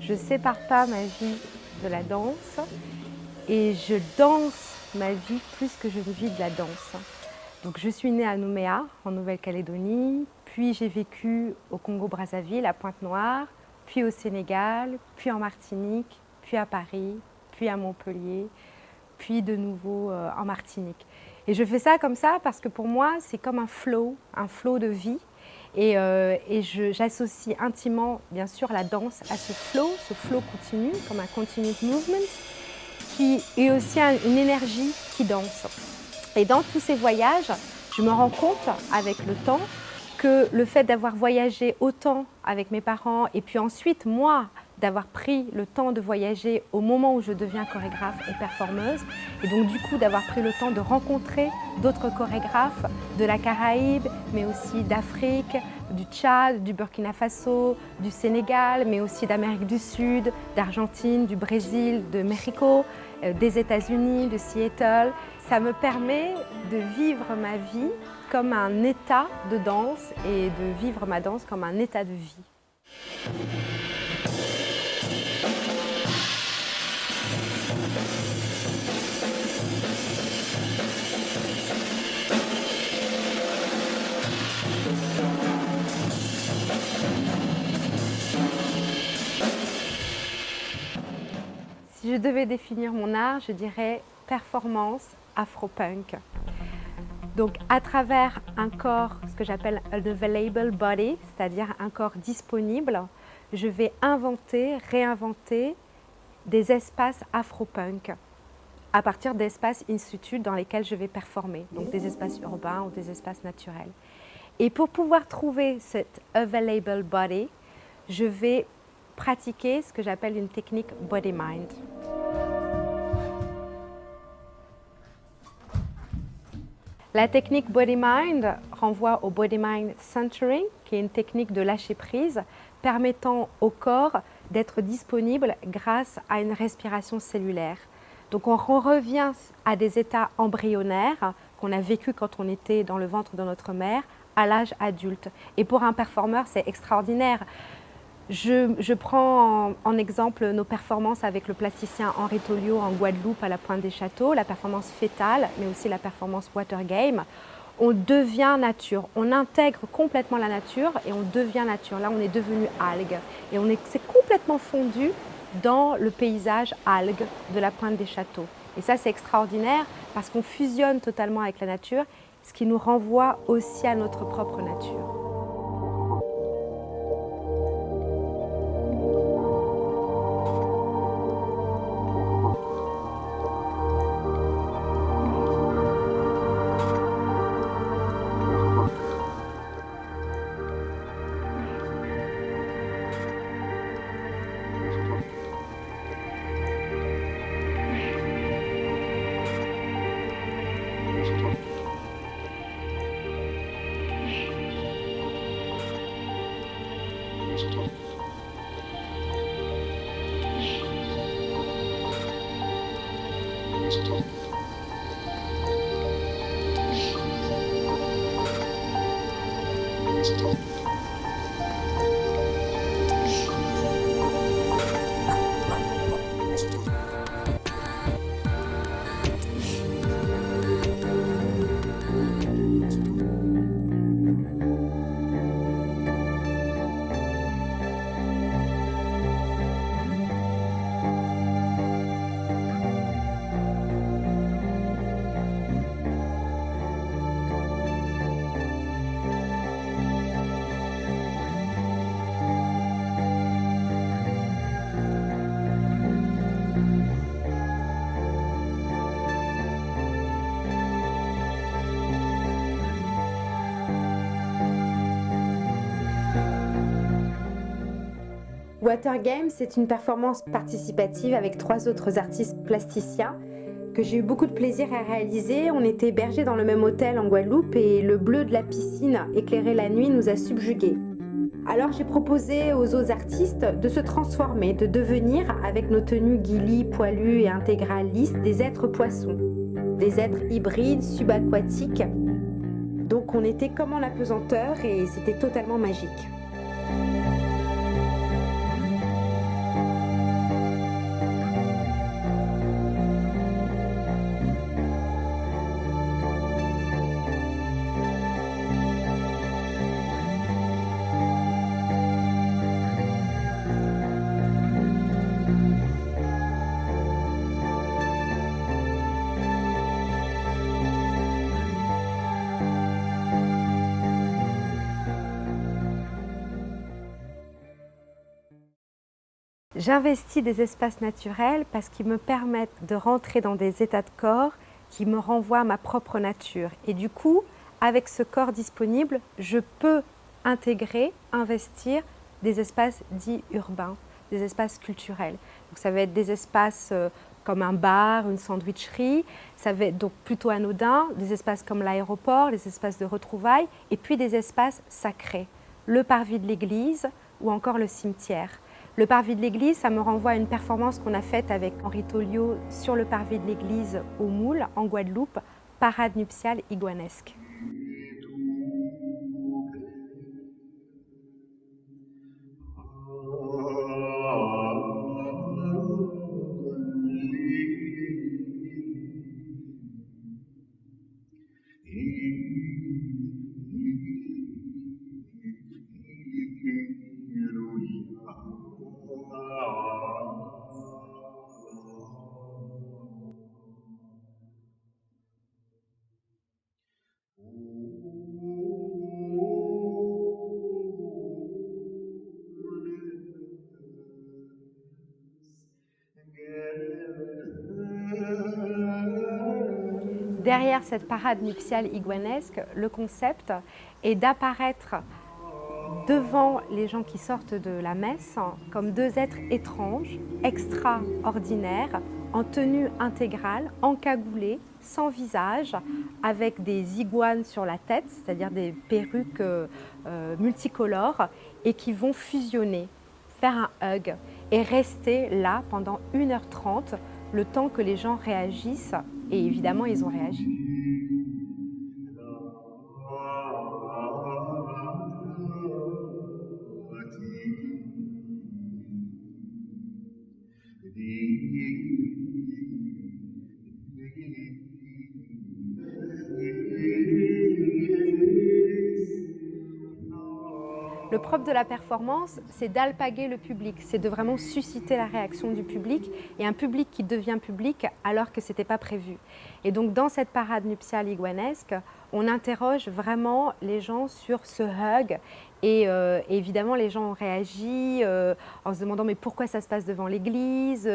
Je ne sépare pas ma vie de la danse et je danse ma vie plus que je ne vis de la danse. Donc je suis née à Nouméa, en Nouvelle-Calédonie, puis j'ai vécu au Congo-Brazzaville, à Pointe-Noire, puis au Sénégal, puis en Martinique, puis à Paris, puis à Montpellier, puis de nouveau en Martinique. Et je fais ça comme ça parce que pour moi, c'est comme un flow de vie. Et j'associe intimement, bien sûr, la danse à ce flow continu, comme un continuous movement, qui est aussi une énergie qui danse. Et dans tous ces voyages, je me rends compte avec le temps que le fait d'avoir voyagé autant avec mes parents et puis ensuite, moi, d'avoir pris le temps de voyager au moment où je deviens chorégraphe et performeuse, et donc du coup d'avoir pris le temps de rencontrer d'autres chorégraphes de la Caraïbe, mais aussi d'Afrique, du Tchad, du Burkina Faso, du Sénégal, mais aussi d'Amérique du Sud, d'Argentine, du Brésil, de Mexico, des États-Unis, de Seattle. Ça me permet de vivre ma vie comme un état de danse et de vivre ma danse comme un état de vie. Si je devais définir mon art, je dirais performance afro-punk. Donc à travers un corps, ce que j'appelle un available body, c'est-à-dire un corps disponible, je vais inventer, réinventer des espaces afro-punk à partir d'espaces in situ dans lesquels je vais performer, donc des espaces urbains ou des espaces naturels. Et pour pouvoir trouver cet available body, je vais pratiquer ce que j'appelle une technique body-mind. La technique body-mind renvoie au body-mind centering, qui est une technique de lâcher-prise permettant au corps d'être disponible grâce à une respiration cellulaire. Donc on revient à des états embryonnaires qu'on a vécu quand on était dans le ventre de notre mère à l'âge adulte. Et pour un performeur, c'est extraordinaire. Je prends en exemple nos performances avec le plasticien Henri Tolio en Guadeloupe à la Pointe des Châteaux, la performance fétale, mais aussi la performance water game. On devient nature, on intègre complètement la nature et on devient nature. Là, on est devenu algue et c'est complètement fondu dans le paysage algue de la Pointe des Châteaux. Et ça, c'est extraordinaire parce qu'on fusionne totalement avec la nature, ce qui nous renvoie aussi à notre propre nature. Water Game, c'est une performance participative avec 3 autres artistes plasticiens que j'ai eu beaucoup de plaisir à réaliser. On était hébergés dans le même hôtel en Guadeloupe et le bleu de la piscine éclairé la nuit nous a subjugués. Alors j'ai proposé aux autres artistes de se transformer, de devenir, avec nos tenues ghillie, poilues et intégralistes, des êtres poissons, des êtres hybrides, subaquatiques. Donc on était comme en apesanteur et c'était totalement magique. J'investis des espaces naturels parce qu'ils me permettent de rentrer dans des états de corps qui me renvoient à ma propre nature. Et du coup, avec ce corps disponible, je peux intégrer, investir des espaces dits urbains, des espaces culturels. Donc ça va être des espaces comme un bar, une sandwicherie, ça va être donc plutôt anodin, des espaces comme l'aéroport, les espaces de retrouvailles, et puis des espaces sacrés, le parvis de l'église ou encore le cimetière. Le parvis de l'église, ça me renvoie à une performance qu'on a faite avec Henri Tolio sur le parvis de l'église au Moule, en Guadeloupe, parade nuptiale iguanesque. Derrière cette parade nuptiale iguanesque, le concept est d'apparaître devant les gens qui sortent de la messe comme deux êtres étranges, extraordinaires, en tenue intégrale, encagoulés, sans visage, avec des iguanes sur la tête, c'est-à-dire des perruques multicolores, et qui vont fusionner, faire un hug et rester là pendant 1h30, le temps que les gens réagissent, et évidemment ils ont réagi. Le propre de la performance, c'est d'alpaguer le public, c'est de vraiment susciter la réaction du public, et un public qui devient public alors que ce n'était pas prévu. Et donc dans cette parade nuptiale iguanesque, on interroge vraiment les gens sur ce hug, et évidemment les gens ont réagi en se demandant mais pourquoi ça se passe devant l'église,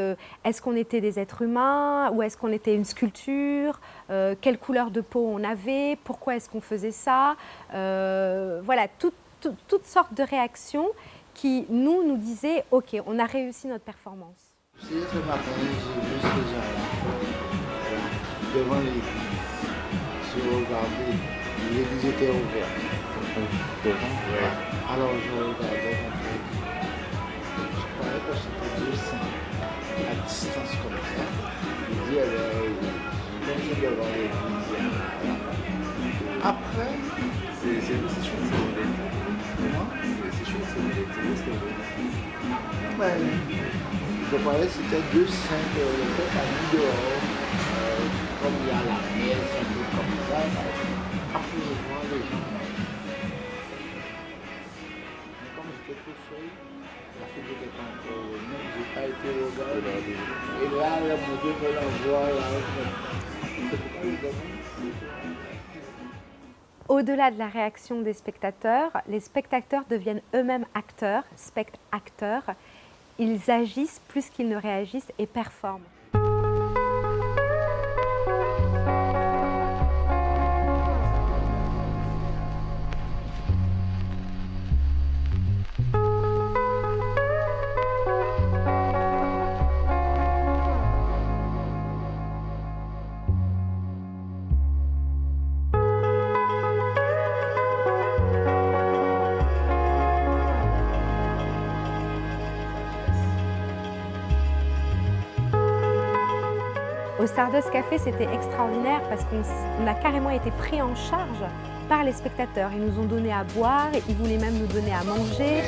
est-ce qu'on était des êtres humains ou est-ce qu'on était une sculpture, quelle couleur de peau on avait, pourquoi est-ce qu'on faisait ça, voilà, toutes sortes de réactions qui nous disaient « Ok, on a réussi notre performance ». Ce matin, j'ai vu ces gens-là devant l'église. J'ai regardé, l'église était ouverte. Ouais. Alors je regardais, je croyais que c'était deux saints à distance comme ça. Je dis, je devant l'église. Après, c'est chouette, c'est chouette, c'est ben, je croyais que c'était deux saints qui étaient mis dehors, comme il y a la messe, un peu comme ça. Après, je vois les gens. Mais comme j'étais tout seul, la fille était pas encore venue, je n'ai pas été regardé. Et là, mon Dieu me l'envoie, c'est pourquoi je demande. Au-delà de la réaction des spectateurs, les spectateurs deviennent eux-mêmes acteurs, spectateurs. Ils agissent plus qu'ils ne réagissent et performent. Au Stardust Café, c'était extraordinaire parce qu'on a carrément été pris en charge par les spectateurs. Ils nous ont donné à boire, ils voulaient même nous donner à manger.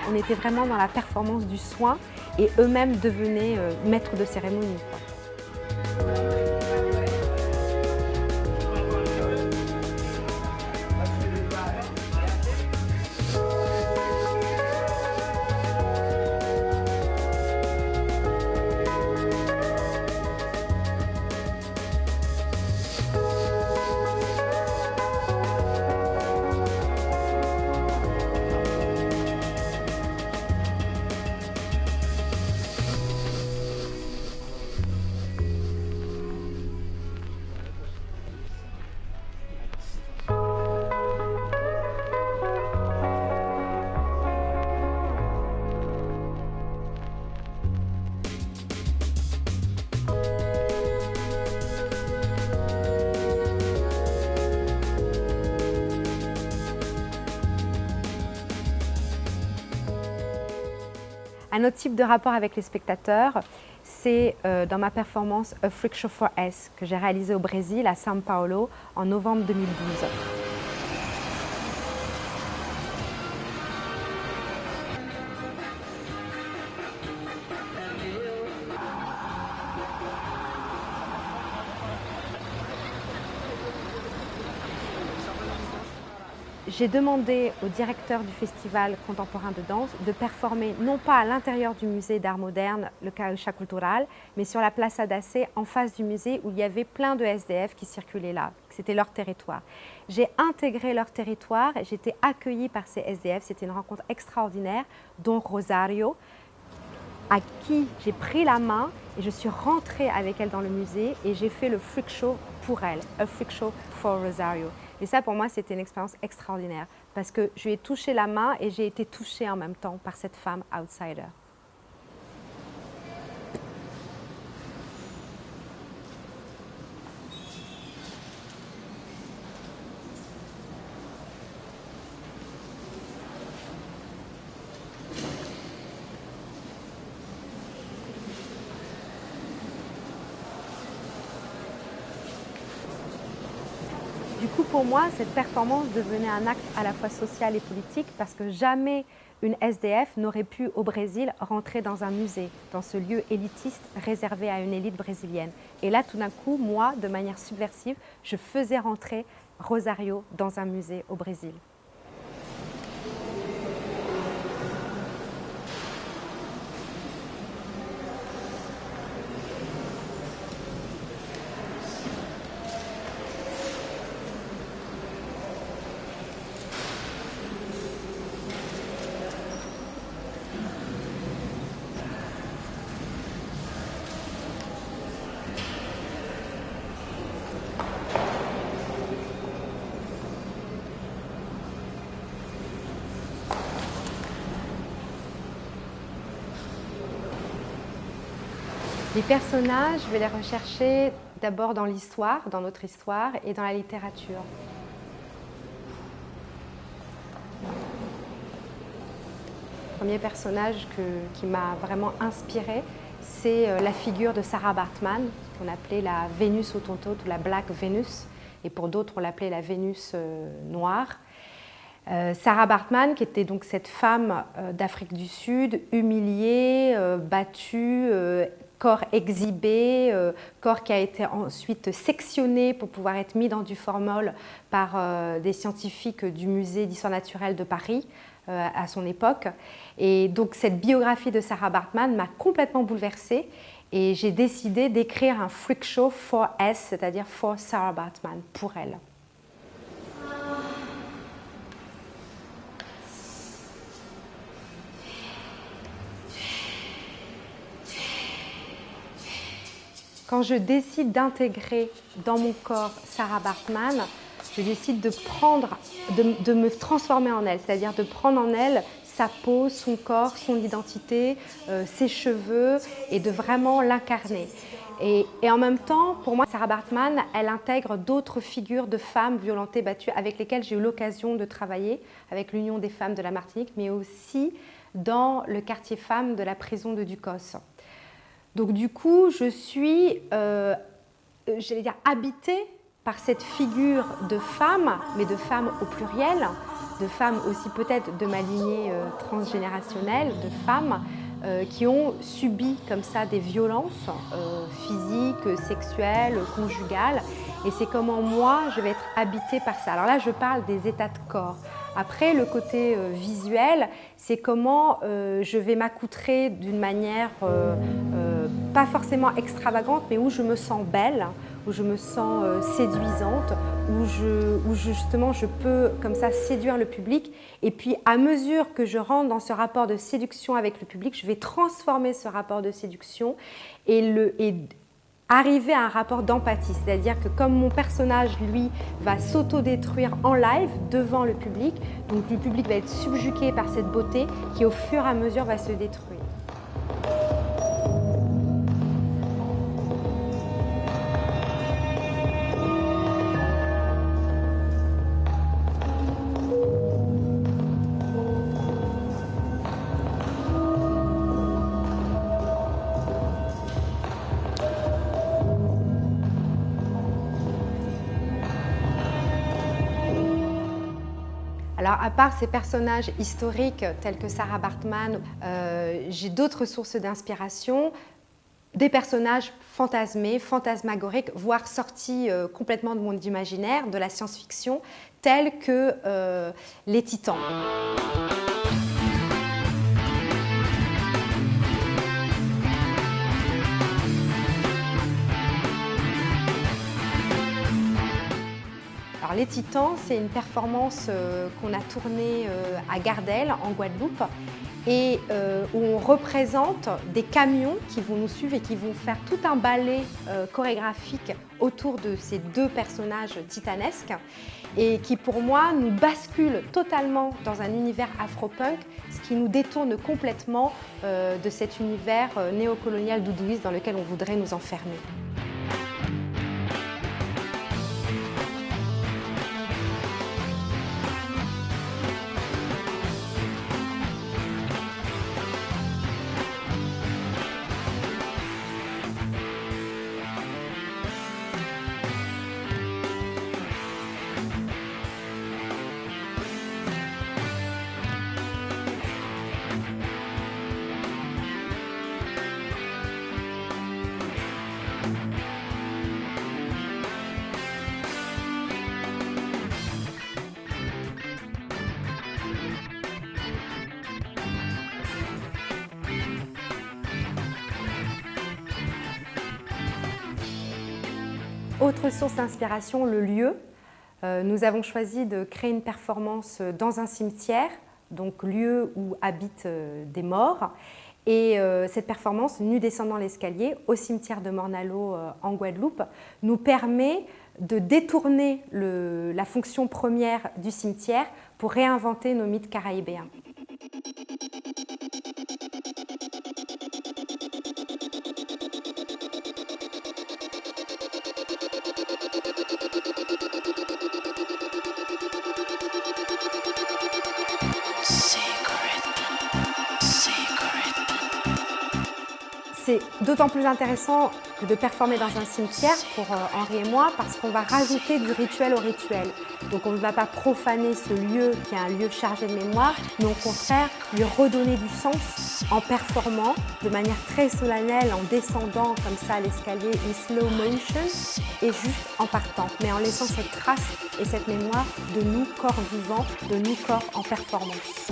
On était vraiment dans la performance du soin et eux-mêmes devenaient maîtres de cérémonie, quoi. Un autre type de rapport avec les spectateurs, c'est dans ma performance A Freak Show for S que j'ai réalisée au Brésil, à São Paulo, en novembre 2012. J'ai demandé au directeur du festival contemporain de danse de performer non pas à l'intérieur du musée d'art moderne, le Caixa Cultural, mais sur la Plaça da Sé, en face du musée où il y avait plein de SDF qui circulaient là. C'était leur territoire. J'ai intégré leur territoire, j'ai été accueillie par ces SDF, c'était une rencontre extraordinaire, dont Rosario, à qui j'ai pris la main et je suis rentrée avec elle dans le musée et j'ai fait le freak show pour elle, A Freak Show for Rosario. Et ça, pour moi, c'était une expérience extraordinaire parce que je lui ai touché la main et j'ai été touchée en même temps par cette femme outsider. Du coup, pour moi, cette performance devenait un acte à la fois social et politique parce que jamais une SDF n'aurait pu, au Brésil, rentrer dans un musée, dans ce lieu élitiste réservé à une élite brésilienne. Et là, tout d'un coup, moi, de manière subversive, je faisais rentrer Rosario dans un musée au Brésil. Les personnages, je vais les rechercher d'abord dans l'histoire, dans notre histoire et dans la littérature. Le premier personnage qui m'a vraiment inspirée, c'est la figure de Sarah Baartman, qu'on appelait la Vénus Hottentote ou la Black Venus, et pour d'autres on l'appelait la Vénus noire. Sarah Baartman, qui était donc cette femme d'Afrique du Sud, humiliée, battue, corps exhibé, corps qui a été ensuite sectionné pour pouvoir être mis dans du formol par des scientifiques du musée d'histoire naturelle de Paris à son époque. Et donc cette biographie de Sarah Baartman m'a complètement bouleversée et j'ai décidé d'écrire un freak show for S, c'est-à-dire for Sarah Baartman, pour elle. Quand je décide d'intégrer dans mon corps Sarah Baartman, je décide de me transformer en elle, c'est-à-dire de prendre en elle sa peau, son corps, son identité, ses cheveux et de vraiment l'incarner. Et en même temps, pour moi, Sarah Baartman, elle intègre d'autres figures de femmes violentées, battues, avec lesquelles j'ai eu l'occasion de travailler, avec l'Union des femmes de la Martinique, mais aussi dans le quartier femmes de la prison de Ducos. Donc du coup, je suis, j'allais dire, habitée par cette figure de femme, mais de femmes au pluriel, de femmes aussi peut-être de ma lignée transgénérationnelle, de femmes qui ont subi comme ça des violences physiques, sexuelles, conjugales. Et c'est comment moi, je vais être habitée par ça. Alors là, je parle des états de corps. Après, le côté visuel, c'est comment je vais m'accoutrer d'une manière pas forcément extravagante, mais où je me sens belle, où je me sens séduisante, où justement je peux comme ça séduire le public. Et puis à mesure que je rentre dans ce rapport de séduction avec le public, je vais transformer ce rapport de séduction et arriver à un rapport d'empathie, c'est-à-dire que comme mon personnage, lui, va s'auto-détruire en live devant le public, donc le public va être subjugué par cette beauté qui au fur et à mesure va se détruire. Alors, à part ces personnages historiques tels que Sarah Baartman, j'ai d'autres sources d'inspiration, des personnages fantasmés, fantasmagoriques, voire sortis complètement de mon imaginaire, de la science-fiction, tels que les Titans. Alors, les Titans, c'est une performance qu'on a tournée à Gardel, en Guadeloupe, et où on représente des camions qui vont nous suivre et qui vont faire tout un ballet chorégraphique autour de ces deux personnages titanesques et qui, pour moi, nous basculent totalement dans un univers afro-punk, ce qui nous détourne complètement de cet univers néocolonial doudouiste dans lequel on voudrait nous enfermer. Autre source d'inspiration, le lieu. Nous avons choisi de créer une performance dans un cimetière, donc lieu où habitent des morts. Et cette performance, Nu descendant l'escalier, au cimetière de Morne-à-l'Eau en Guadeloupe, nous permet de détourner la fonction première du cimetière pour réinventer nos mythes caraïbéens. C'est d'autant plus intéressant que de performer dans un cimetière pour Henri et moi parce qu'on va rajouter du rituel au rituel. Donc on ne va pas profaner ce lieu qui est un lieu chargé de mémoire, mais au contraire lui redonner du sens en performant de manière très solennelle, en descendant comme ça l'escalier in slow motion et juste en partant, mais en laissant cette trace et cette mémoire de nous, corps vivants, de nous, corps en performance.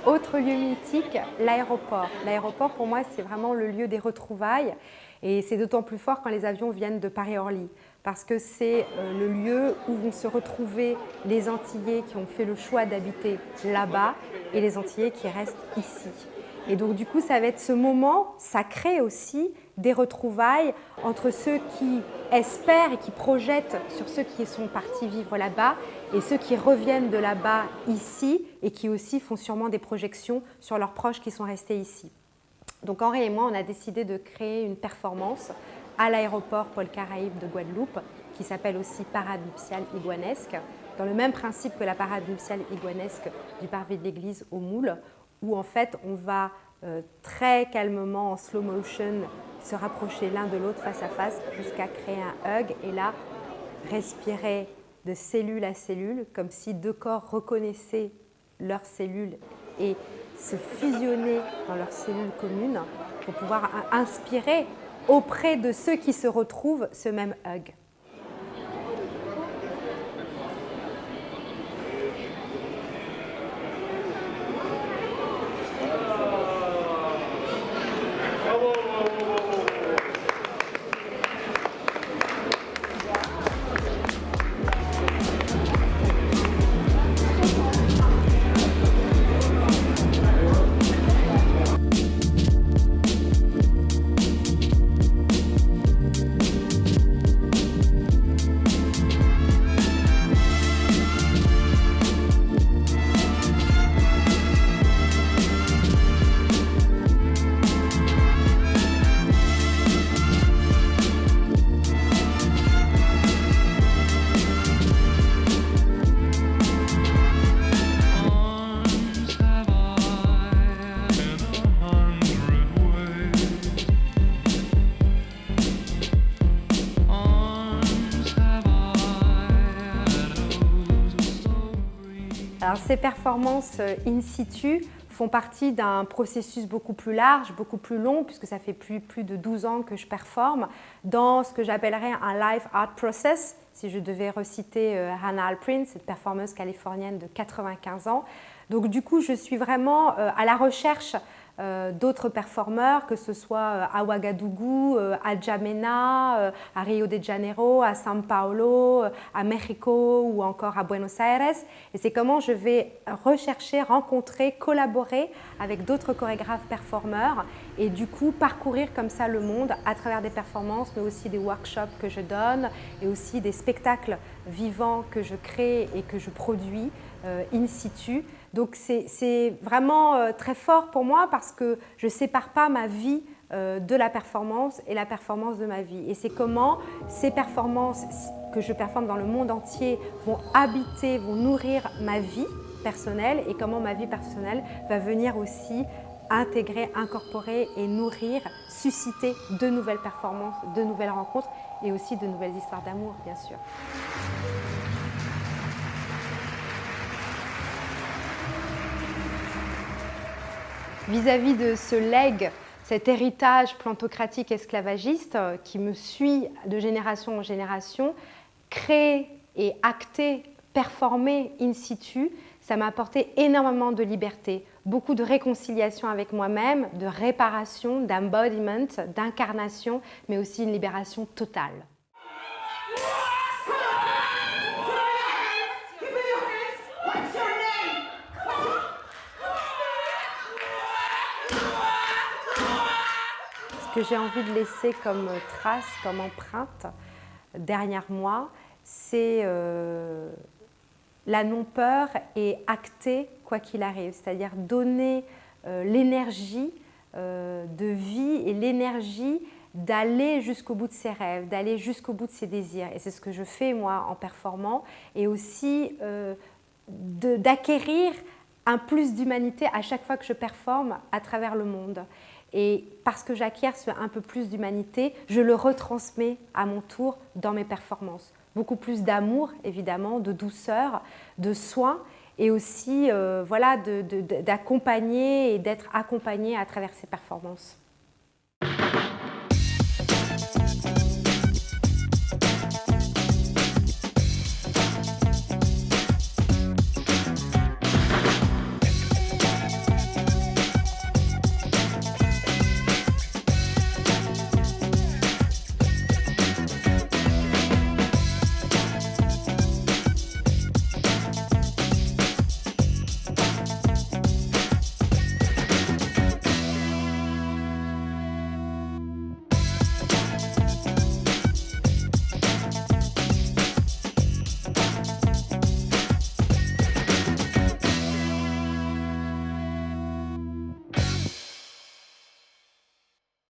Autre lieu mythique, l'aéroport. L'aéroport, pour moi, c'est vraiment le lieu des retrouvailles et c'est d'autant plus fort quand les avions viennent de Paris-Orly parce que c'est le lieu où vont se retrouver les Antillais qui ont fait le choix d'habiter là-bas et les Antillais qui restent ici. Et donc, du coup, ça va être ce moment, ça crée aussi des retrouvailles entre ceux qui espèrent et qui projettent sur ceux qui sont partis vivre là-bas et ceux qui reviennent de là-bas ici et qui aussi font sûrement des projections sur leurs proches qui sont restés ici. Donc Henri et moi, on a décidé de créer une performance à l'aéroport Paul Caraïbe de Guadeloupe qui s'appelle aussi Parade nuptiale iguanesque, dans le même principe que la parade nuptiale iguanesque du parvis de l'église au Moule, où en fait on va très calmement en slow motion se rapprocher l'un de l'autre face à face jusqu'à créer un hug et là respirer de cellule à cellule comme si deux corps reconnaissaient leurs cellules et se fusionner dans leurs cellules communes pour pouvoir inspirer auprès de ceux qui se retrouvent ce même hug. Alors, ces performances in situ font partie d'un processus beaucoup plus large, beaucoup plus long, puisque ça fait plus de 12 ans que je performe, dans ce que j'appellerais un life art process, si je devais reciter Hannah Alprin, cette performeuse californienne de 95 ans. Donc du coup, je suis vraiment à la recherche d'autres performeurs, que ce soit à Ouagadougou, à Djamena, à Rio de Janeiro, à São Paulo, à Mexico ou encore à Buenos Aires. Et c'est comment je vais rechercher, rencontrer, collaborer avec d'autres chorégraphes performeurs et du coup parcourir comme ça le monde à travers des performances, mais aussi des workshops que je donne et aussi des spectacles vivants que je crée et que je produis in situ. Donc c'est vraiment très fort pour moi parce que je ne sépare pas ma vie de la performance et la performance de ma vie. Et c'est comment ces performances que je performe dans le monde entier vont habiter, vont nourrir ma vie personnelle et comment ma vie personnelle va venir aussi intégrer, incorporer et nourrir, susciter de nouvelles performances, de nouvelles rencontres et aussi de nouvelles histoires d'amour, bien sûr. Vis-à-vis de ce legs, cet héritage plantocratique esclavagiste qui me suit de génération en génération, créer et acter, performer in situ, ça m'a apporté énormément de liberté, beaucoup de réconciliation avec moi-même, de réparation, d'embodiment, d'incarnation, mais aussi une libération totale. Ce que j'ai envie de laisser comme trace, comme empreinte derrière moi, c'est la non-peur et acter quoi qu'il arrive, c'est-à-dire donner l'énergie de vie et l'énergie d'aller jusqu'au bout de ses rêves, d'aller jusqu'au bout de ses désirs. Et c'est ce que je fais moi en performant et aussi d'acquérir un plus d'humanité à chaque fois que je performe à travers le monde. Et parce que j'acquiers un peu plus d'humanité, je le retransmets à mon tour dans mes performances. Beaucoup plus d'amour, évidemment, de douceur, de soin et aussi voilà, d'accompagner et d'être accompagné à travers ces performances.